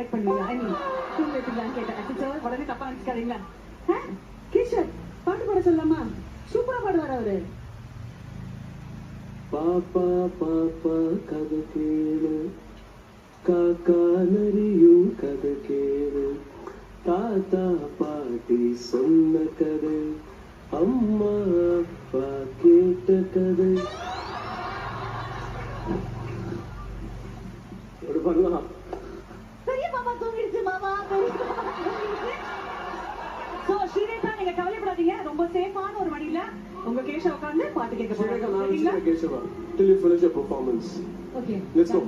Like பண்ணுவீங்க? ஐ மீன் தூங்க வைப்பீங்களான்னு கேட்டேன். அச்சோ உடனே தப்பா நினைச்சுக்காதீங்களா? கிஷோர் பாட்டு பாட சொல்லலாமா? சூப்பரா பாடுவார் அவரு. பாப்பா பாப்பா கதை கேளு, காக்கா நரியும் கதை கேளு, தாத்தா பாட்டி சொன்ன கதை, அம்மா அப்பா கேட்ட கதை. ஒரு பண்ணலாம். பெரிய மாமா தூங்கிடுச்சு மாமா. சோ ஸ்ரீரேகா நீங்க கவலைப்படாதீங்க, ரொம்ப சேஃபான ஒரு மடியில உங்க கேஷ உட்கார்ந்து பாட்டு கேட்க Shrika, now போறீங்க. listen to Keshava till you finish your performance. Okay. Let's go.